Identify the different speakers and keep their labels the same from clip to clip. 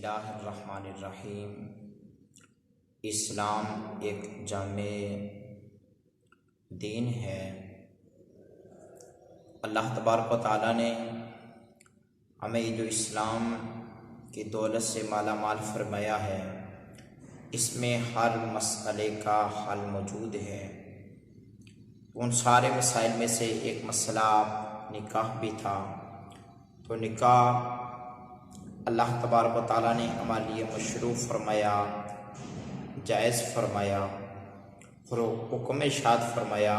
Speaker 1: اللہ الرحمن الرحیم۔ اسلام ایک جامع دین ہے۔ اللہ تبارک و تعالیٰ نے ہمیں جو اسلام کی دولت سے مالا مال فرمایا ہے، اس میں ہر مسئلے کا حل موجود ہے۔ ان سارے مسائل میں سے ایک مسئلہ نکاح بھی تھا، تو نکاح اللہ تبارک و تعالیٰ نے ہمارے لیے مشروع فرمایا، جائز فرمایا، اور حکم ارشاد فرمایا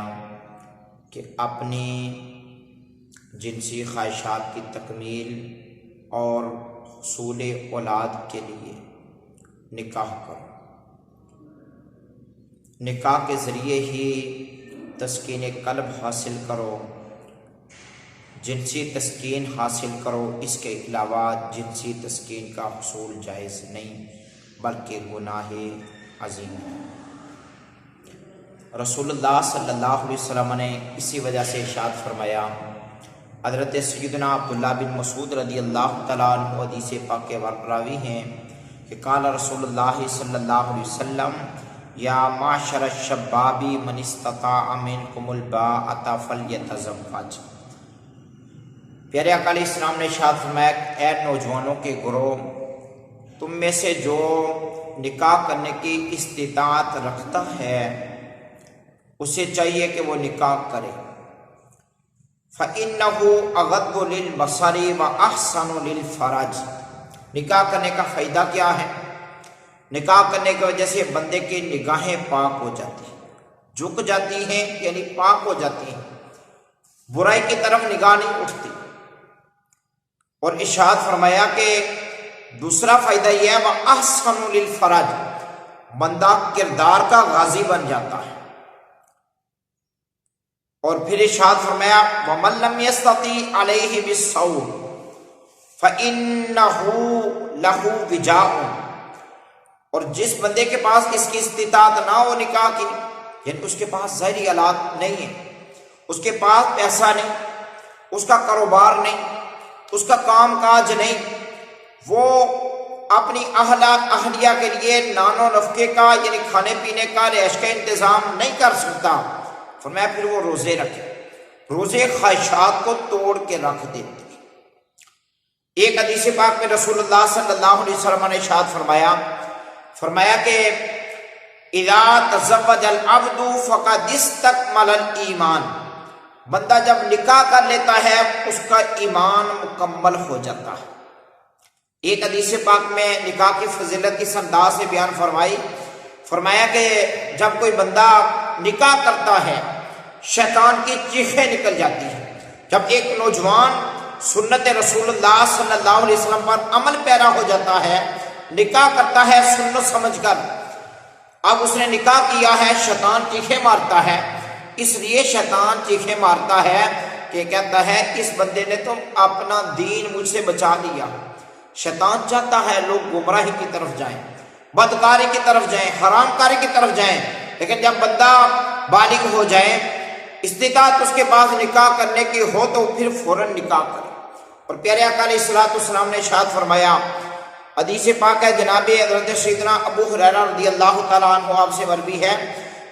Speaker 1: کہ اپنی جنسی خواہشات کی تکمیل اور حصول اولاد کے لیے نکاح کرو۔ نکاح کے ذریعے ہی تسکین قلب حاصل کرو، جنسی تسکین حاصل کرو۔ اس کے علاوہ جنسی تسکین کا حصول جائز نہیں بلکہ گناہ عظیم ہے۔ رسول اللہ صلی اللہ علیہ وسلم نے اسی وجہ سے ارشاد فرمایا، حضرت سیدنا عبداللہ بن مسعود رضی اللہ تعالیٰ عنہ حدیث پاک کے راوی ہیں کہ قال رسول اللہ صلی اللہ علیہ وسلم، یا معشر الشباب من استطاع منکم الباءۃ فلیتزوج۔ پیارے آقا علیہ السلام نے ارشاد فرمایا، اے نوجوانوں کے گروہ، تم میں سے جو نکاح کرنے کی استطاعت رکھتا ہے اسے چاہیے کہ وہ نکاح کرے۔ فَإِنَّهُ أَغَضُّ لِلْبَصَرِ وَأَحْسَنُ لِلْفَرْجِ۔ نکاح کرنے کا فائدہ کیا ہے؟ نکاح کرنے کی وجہ سے بندے کی نگاہیں پاک ہو جاتی ہیں، جھک جاتی ہیں، یعنی پاک ہو جاتی ہیں، برائی کی طرف نگاہ نہیں اٹھتی۔ اور ارشاد فرمایا کہ دوسرا فائدہ یہ ہے، وَأَحْسَنُ لِلْفَرْجِ، بندہ کردار کا غازی بن جاتا ہے۔ اور پھر ارشاد فرمایا، وَمَن لَّمْ يَسْتَطِعْ عَلَيْهِ بِالصَّوْمِ فَإِنَّهُ لَهُ وِجَاءٌ۔ اور جس بندے کے پاس اس کی استطاعت نہ ہو نکاح کی، یعنی اس کے پاس ظاہری آلات نہیں ہیں، اس کے پاس پیسہ نہیں، اس کا کاروبار نہیں، اس کا کام کاج نہیں، وہ اپنی اہلیہ کے لیے نان و نفقے کا یعنی کھانے پینے کا رہائش کا انتظام نہیں کر سکتا، فرمایا پھر وہ روزے رکھے۔ روزے خواہشات کو توڑ کے رکھ دیتے۔ ایک حدیث پاک میں رسول اللہ صلی اللہ علیہ وسلم نے ارشاد فرمایا کہ اذا تزوج العبد فقد استکمل الایمان، بندہ جب نکاح کر لیتا ہے اس کا ایمان مکمل ہو جاتا ہے۔ ایک حدیث پاک میں نکاح کی فضیلت اس انداز سے بیان فرمایا کہ جب کوئی بندہ نکاح کرتا ہے شیطان کی چیخیں نکل جاتی ہیں۔ جب ایک نوجوان سنت رسول اللہ صلی اللہ علیہ وسلم پر عمل پیرا ہو جاتا ہے، نکاح کرتا ہے سنت سمجھ کر، اب اس نے نکاح کیا ہے، شیطان چیخیں مارتا ہے۔ اس لیے شیطان چیخیں مارتا ہے کہ کہتا ہے اس بندے نے تو اپنا دین مجھ سے بچا لیا۔ شیطان چاہتا ہے لوگ گمراہی کی طرف جائیں، بدکاری کی طرف جائیں، حرام کاری کی طرف جائیں، لیکن جب بندہ بالغ ہو جائے، استطاعت اس کے پاس نکاح کرنے کی ہو تو پھر فوراً نکاح کرے۔ اور پیارے آقا علیہ السلام نے ارشاد فرمایا، حدیث پاک ہے جناب حضرت سیدنا ابو ہریرہ رضی اللہ تعالیٰ عنہ آپ سے مروی ہے،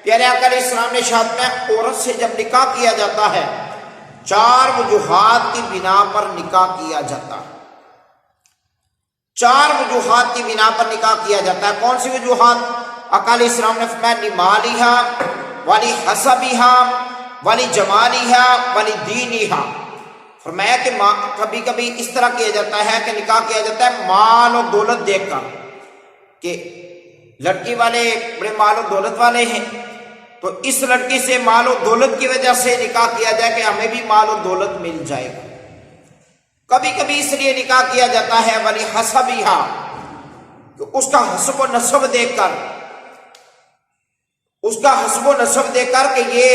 Speaker 1: پیارے آقا علیہ السلام نے ارشاد فرمایا، عورت سے جب نکاح کیا جاتا ہے 4 وجوہات کی بنا پر نکاح کیا جاتا ہے۔ 4 وجوہات کی بنا پر نکاح کیا جاتا ہے۔ کون سی وجوہات؟ آقا علیہ السلام نے فرمایا، لِمَالِهَا وَلِحَسَبِهَا وَلِجَمَالِهَا وَلِدِينِهَا۔ فرمایا کہ کبھی کبھی اس طرح کیا جاتا ہے کہ نکاح کیا جاتا ہے مال و دولت دیکھ کر، کہ لڑکی والے بڑے مال و دولت والے ہیں تو اس لڑکی سے مال و دولت کی وجہ سے نکاح کیا جائے کہ ہمیں بھی مال و دولت مل جائے گا۔ کبھی کبھی اس لیے نکاح کیا جاتا ہے وَلِحَسَبِهَا، کہ اس کا حسب و نسب دیکھ کر، اس کا حسب و نسب دیکھ کر کہ یہ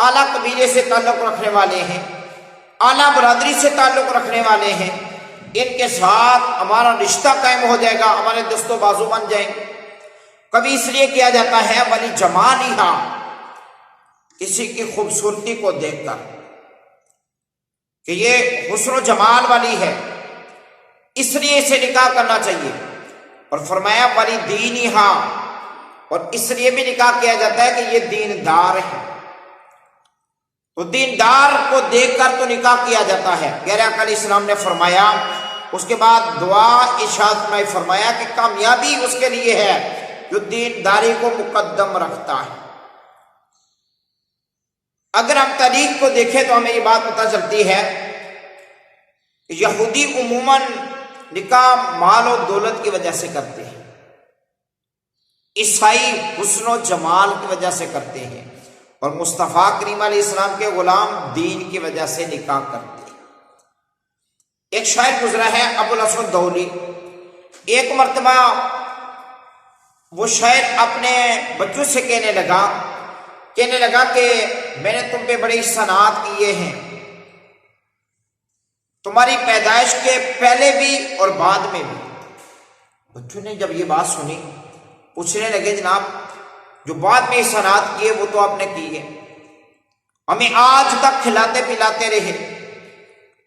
Speaker 1: اعلیٰ قبیلے سے تعلق رکھنے والے ہیں، اعلیٰ برادری سے تعلق رکھنے والے ہیں، ان کے ساتھ ہمارا رشتہ قائم ہو جائے گا، ہمارے دست و بازو بن جائیں گے۔ کبھی اس لیے کیا جاتا ہے وَلِجَمَالِهَا، کسی کی خوبصورتی کو دیکھ کر کہ یہ حسن و جمال والی ہے، اس لیے اسے نکاح کرنا چاہیے۔ اور فرمایا ولی دینہا، اور اس لیے بھی نکاح کیا جاتا ہے کہ یہ دیندار ہے، تو دیندار کو دیکھ کر تو نکاح کیا جاتا ہے۔ پیارے آقا علیہ السلام نے فرمایا، اس کے بعد دعا ارشاد میں فرمایا کہ کامیابی اس کے لیے ہے جو دینداری کو مقدم رکھتا ہے۔ اگر ہم تاریخ کو دیکھیں تو ہمیں یہ بات پتہ چلتی ہے کہ یہودی عموماً نکاح مال و دولت کی وجہ سے کرتے ہیں، عیسائی حسن و جمال کی وجہ سے کرتے ہیں، اور مصطفیٰ کریم علیہ السلام کے غلام دین کی وجہ سے نکاح کرتے ہیں۔ ایک شاعر گزرا ہے ابو الاسود دولی، ایک مرتبہ وہ شاعر اپنے بچوں سے کہنے لگا کہ میں نے تم پہ بڑے احسانات کیے ہیں، تمہاری پیدائش کے پہلے بھی اور بعد میں بھی۔ بچوں نے جب یہ بات سنی پوچھنے لگے جناب جو بعد میں احسانات کیے وہ تو آپ نے کیے، ہمیں آج تک کھلاتے پلاتے رہے،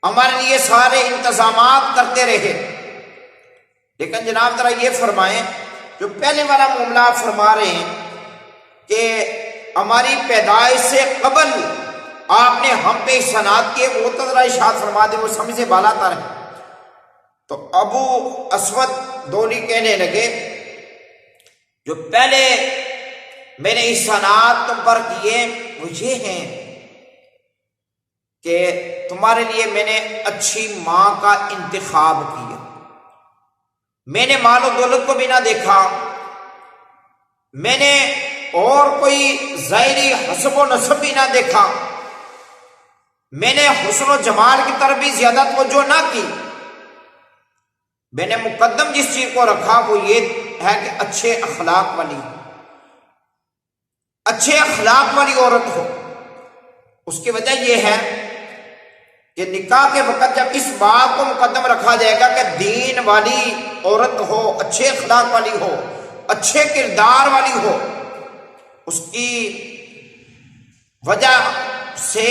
Speaker 1: ہمارے لیے سارے انتظامات کرتے رہے، لیکن جناب ذرا یہ فرمائیں جو پہلے والا معاملہ آپ فرما رہے ہیں کہ ہماری پیدائش سے قبل آپ نے ہم پہ احسانات کیے، وہ تو ذرا ارشاد فرما دیں، وہ سمجھ سے بالا تر ہے۔ تو ابو اسود دولی کہنے لگے جو پہلے میں نے احسانات تم پر کیے وہ یہ ہیں کہ تمہارے لیے میں نے اچھی ماں کا انتخاب کیا، میں نے مال و دولت کو بھی نہ دیکھا، میں نے اور کوئی ظاہری حسب و نسب بھی نہ دیکھا، میں نے حسن و جمال کی طرف بھی زیادہ توجہ نہ کی، میں نے مقدم جس چیز کو رکھا وہ یہ ہے کہ اچھے اخلاق والی عورت ہو۔ اس کی وجہ یہ ہے کہ نکاح کے وقت جب اس بات کو مقدم رکھا جائے گا کہ دین والی عورت ہو، اچھے اخلاق والی ہو، اچھے کردار والی ہو، اس کی وجہ سے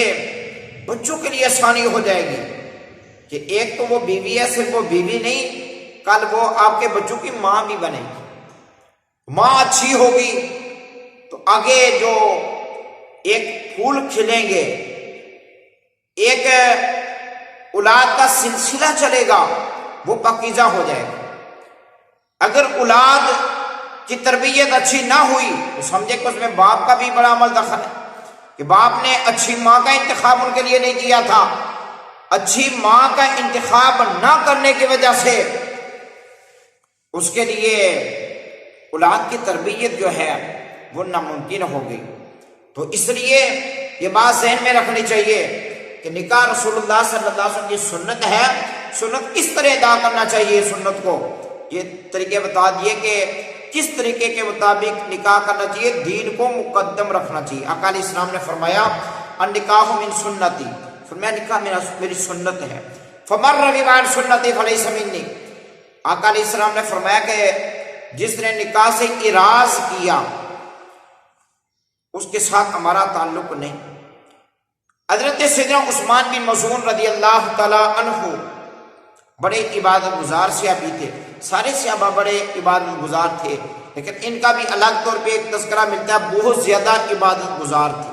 Speaker 1: بچوں کے لیے آسانی ہو جائے گی کہ ایک تو وہ بیوی ہے، صرف وہ بیوی نہیں، کل وہ آپ کے بچوں کی ماں بھی بنے گی۔ ماں اچھی ہوگی تو آگے جو ایک پھول کھلیں گے، ایک اولاد کا سلسلہ چلے گا، وہ پاکیزہ ہو جائے گا۔ اگر اولاد کی تربیت اچھی نہ ہوئی تو سمجھے کہ اس میں باپ کا بھی بڑا عمل دخل ہے کہ باپ نے اچھی ماں کا انتخاب ان کے لیے نہیں کیا تھا، اچھی ماں کا انتخاب نہ کرنے کی وجہ سے اس کے لیے اولاد کی تربیت جو ہے وہ ناممکن ہو گئی۔ تو اس لیے یہ بات ذہن میں رکھنی چاہیے کہ نکاح رسول اللہ صلی اللہ علیہ وسلم کی سنت ہے، سنت کس طرح ادا کرنا چاہیے، سنت کو یہ طریقے بتا دیے کہ کس طریقے کے مطابق نکاح کرنا چاہیے، دین کو مقدم رکھنا چاہیے۔ آقا علیہ السلام نے فرمایا النکاح من سنتی، فرمایا نکاح میری سنت ہے، فمن رغب عن سنتی فلیس منی۔ آقا علیہ السلام نے فرمایا کہ جس نے نکاح سے اعراض کیا اس کے ساتھ ہمارا تعلق نہیں۔ حضرت سیدنا عثمان بن مظعون رضی اللہ تعالی عنہ بڑے عبادت گزار صحابی تھے، سارے صحابہ بڑے عبادت گزار تھے، لیکن ان کا بھی الگ طور پہ ایک تذکرہ ملتا ہے، بہت زیادہ عبادت گزار تھے۔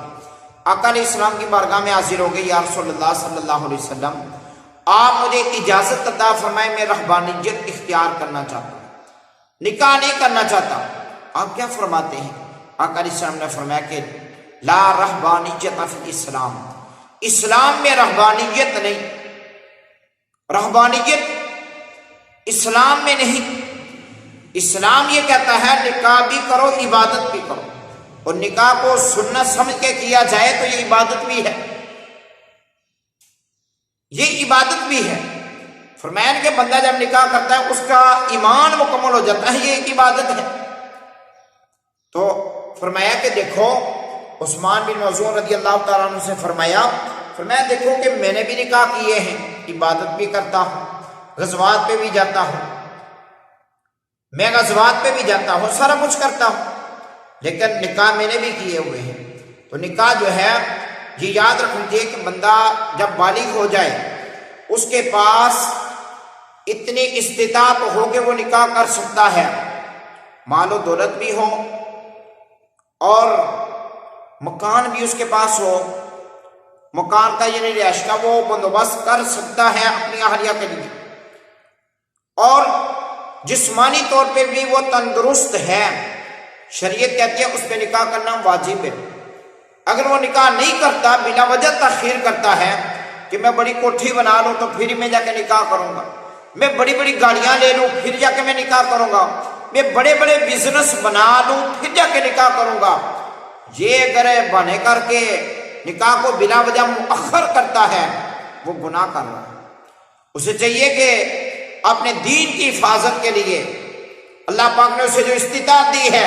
Speaker 1: آقا علیہ السلام کی بارگاہ میں حاضر ہو گئے، یا رسول اللہ صلی اللہ علیہ وسلم آپ مجھے اجازت عطا فرمائیں، میں رہبانیت اختیار کرنا چاہتا ہوں، نکاح نہیں کرنا چاہتا۔ آپ کیا فرماتے ہیں؟ آقا علیہ السلام نے فرمایا کہ لا رہبانیت فی الاسلام، اسلام میں رہبانیت نہیں، رہبانیت اسلام میں نہیں۔ اسلام یہ کہتا ہے نکاح بھی کرو، عبادت بھی کرو، اور نکاح کو سنت سمجھ کے کیا جائے تو یہ عبادت بھی ہے، یہ عبادت بھی ہے۔ فرمایا کہ بندہ جب نکاح کرتا ہے اس کا ایمان مکمل ہو جاتا ہے، یہ ایک عبادت ہے۔ تو فرمایا کہ دیکھو عثمان بن مظعون رضی اللہ تعالیٰ عنہ سے فرمایا دیکھو کہ میں نے بھی نکاح کیے ہیں، عبادت بھی کرتا ہوں، غزوات پہ بھی جاتا ہوں، میں غزوات پہ بھی جاتا ہوں، سارا کچھ کرتا ہوں، لیکن نکاح میں نے بھی کیے ہوئے ہیں۔ تو نکاح جو ہے یہ یاد رکھنا چاہیے کہ بندہ جب بالغ ہو جائے اس کے پاس اتنی استطاعت ہو کہ وہ نکاح کر سکتا ہے، مال و دولت بھی ہو اور مکان بھی اس کے پاس ہو، مکان کا یعنی رہائش کا وہ بندوبست کر سکتا ہے اپنی اہلیہ کے لیے، اور جسمانی طور پہ بھی وہ تندرست ہے، شریعت کہتی ہے اس پہ نکاح کرنا واجب ہے۔ اگر وہ نکاح نہیں کرتا، بلا وجہ تاخیر کرتا ہے کہ میں بڑی کوٹھی بنا لوں تو پھر میں جا کے نکاح کروں گا، میں بڑی بڑی گاڑیاں لے لوں پھر جا کے میں نکاح کروں گا، میں بڑے بڑے بزنس بنا لوں پھر جا کے نکاح کروں گا، یہ اگر بنے کر کے نکاح کو بلا وجہ مؤخر کرتا ہے وہ گناہ کر رہا ہے۔ اسے چاہیے کہ اپنے دین کی حفاظت کے لیے اللہ پاک نے اسے جو استطاعت دی ہے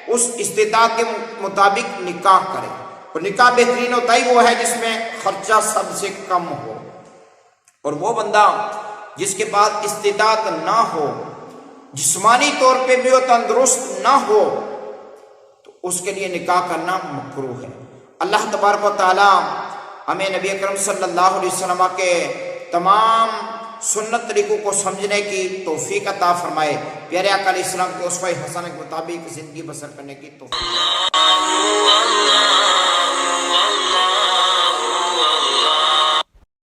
Speaker 1: اس استطاعت کے مطابق نکاح کرے، اور نکاح بہترین ہوتا ہی وہ ہے جس میں خرچہ سب سے کم ہو، اور وہ بندہ جس کے پاس استطاعت نہ ہو، جسمانی طور پہ بھی وہ تندرست نہ ہو، تو اس کے لیے نکاح کرنا مکروہ ہے۔ اللہ تبارک و تعالی ہمیں نبی اکرم صلی اللہ علیہ وسلم کے تمام سنت طریقوں کو سمجھنے کی توفیق عطا فرمائے، پیارے آقا علیہ السلام کے اسوہ حسنہ کے مطابق زندگی بسر کرنے کی توفیق۔